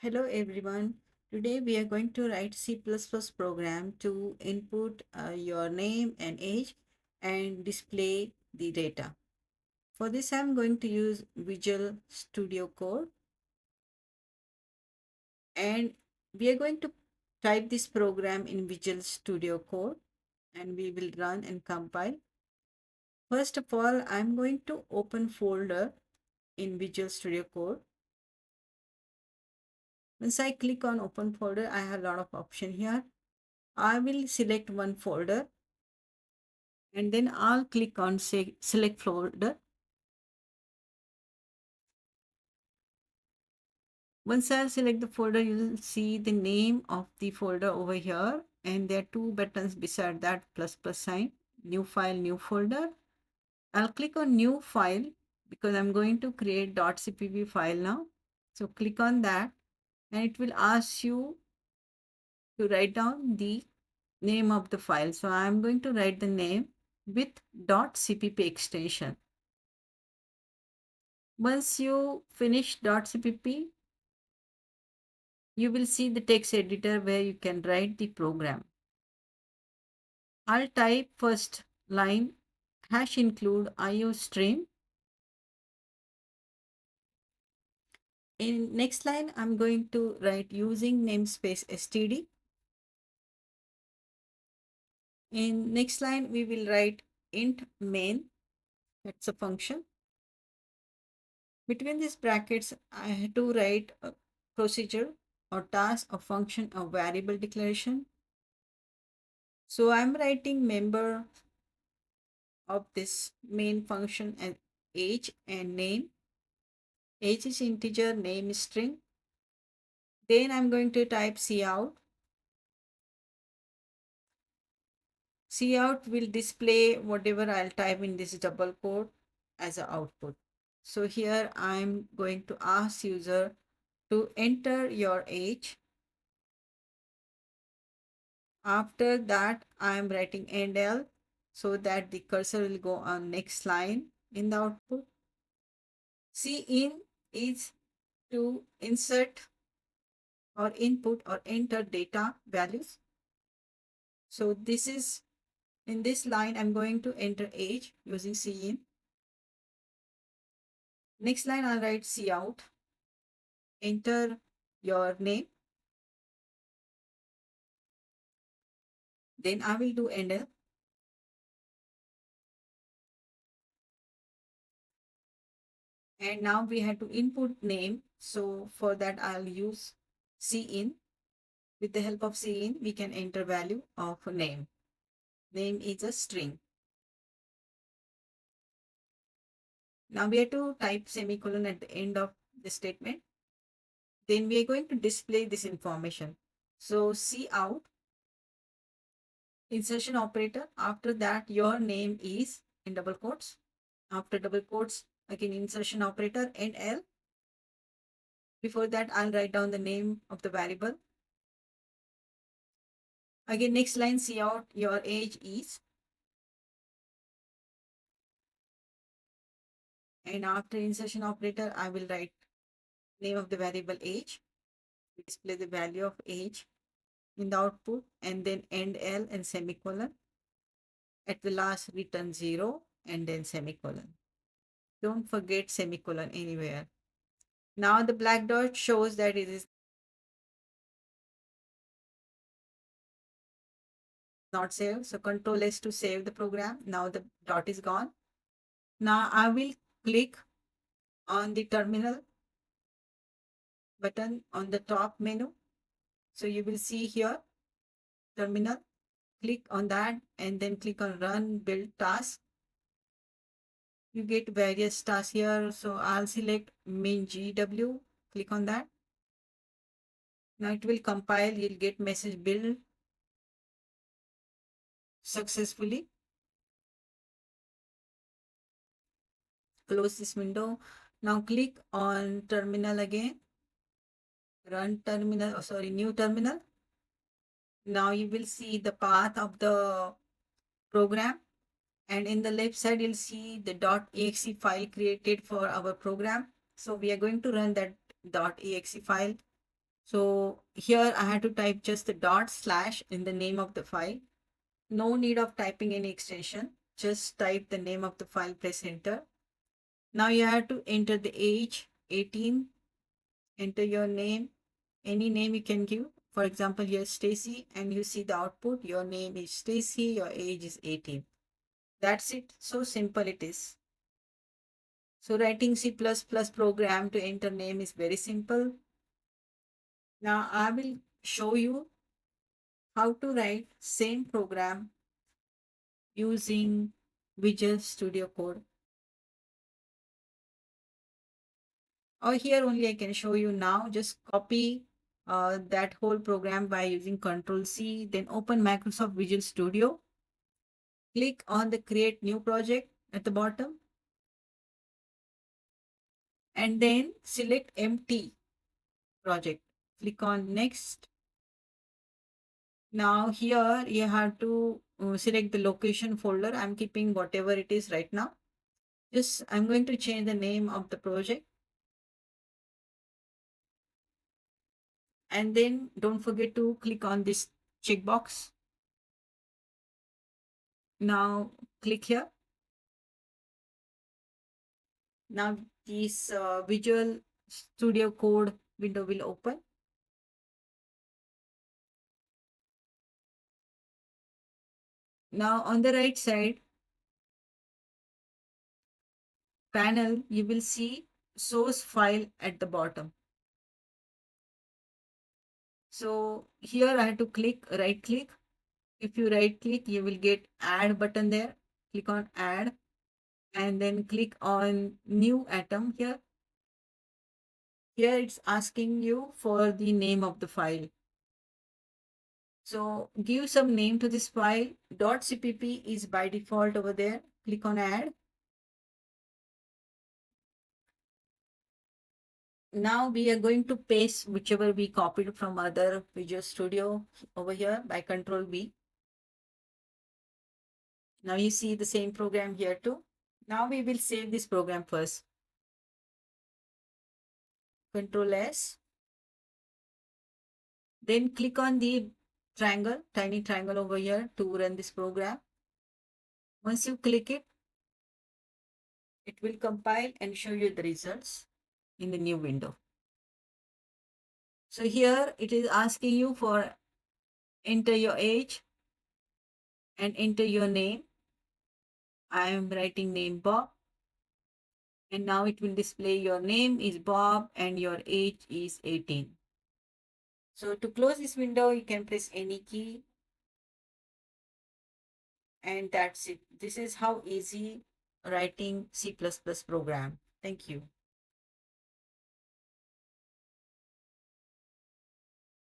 Hello everyone. Today we are going to write C++ program to input your name and age and display the data. For this I'm going to use Visual Studio Code, and we are going to type this program in Visual Studio Code and we will run and compile. First of all, I'm going to open folder in Visual Studio Code. Once I click on open folder, I have a lot of options here. I will select one folder and then I'll click on say select folder. Once I'll select the folder, you'll see the name of the folder over here, and there are two buttons beside that plus sign, new file, new folder. I'll click on new file because I'm going to create .cpp file now. So click on that and it will ask you to write down the name of the file. So I'm going to write the name with .cpp extension. Once you finish .cpp, you will see the text editor where you can write the program. I'll type first line hash include iostream. In next line, I'm going to write using namespace std. In next line, we will write int main. That's a function. Between these brackets, I have to write a procedure or task, a function, a variable declaration. So I'm writing member of this main function and age and name. Age is integer, name is string. Then I'm going to type cout. Cout will display whatever I'll type in this double quote as an output. So here I'm going to ask user to enter your age. After that, I'm writing endl so that the cursor will go on next line in the output. Cin is to insert or input or enter data values. So this is in this line, I'm going to enter age using cin. Next line, I'll write cout, enter your name. Then I will do endl. And now we have to input name. So for that, I'll use cin. With the help of cin, we can enter value of name. Name is a string. Now we have to type semicolon at the end of the statement. Then we are going to display this information. So cout, insertion operator. After that, your name is in double quotes. After double quotes, again insertion operator and L. Before that, I'll write down the name of the variable. Again, next line, cout, your age is. And after insertion operator, I will write name of the variable age. Display the value of age in the output, and then end L and semicolon. At the last, return 0 and then semicolon. Don't forget semicolon anywhere. Now the black dot shows that it is not saved. So Control S to save the program. Now the dot is gone. Now I will click on the terminal button on the top menu. So you will see here terminal. Click on that and then click on run build task. You get various tasks here. So I'll select main GW. Click on that. Now it will compile. You'll get message build successfully. Close this window. Now click on terminal again. Run terminal, oh, sorry, new terminal. Now you will see the path of the program. And in the left side, you'll see the .exe file created for our program. So we are going to run that .exe file. So here I had to type just the dot slash in the name of the file. No need of typing any extension. Just type the name of the file, press enter. Now you have to enter the age, 18, enter your name, any name you can give. For example, here Stacy, and you see the output. Your name is Stacy, your age is 18. That's it. So simple it is. So writing C++ program to enter name is very simple. Now I will show you how to write same program using Visual Studio Code. Or here only I can show you now. Just copy that whole program by using Control C, then open Microsoft Visual Studio. Click on the create new project at the bottom and then select empty project. Click on next. Now here you have to select the location folder. I'm keeping whatever it is right now. Just I'm going to change the name of the project. And then don't forget to click on this checkbox. Now click here. Now this Visual Studio Code window will open. Now on the right side panel, you will see source file at the bottom. So here I have to right click. If you right click, you will get add button there. Click on add and then click on new atom here. Here it's asking you for the name of the file. So give some name to this file. .cpp is by default over there. Click on add. Now we are going to paste whichever we copied from other Visual Studio over here by Control V. Now you see the same program here too. Now we will save this program first. Control S. Then click on the triangle, tiny triangle over here to run this program. Once you click it, it will compile and show you the results in the new window. So here it is asking you for enter your age and enter your name. I am writing name Bob. And now it will display your name is Bob and your age is 18. So to close this window, you can press any key. And that's it. This is how easy writing C++ program. Thank you.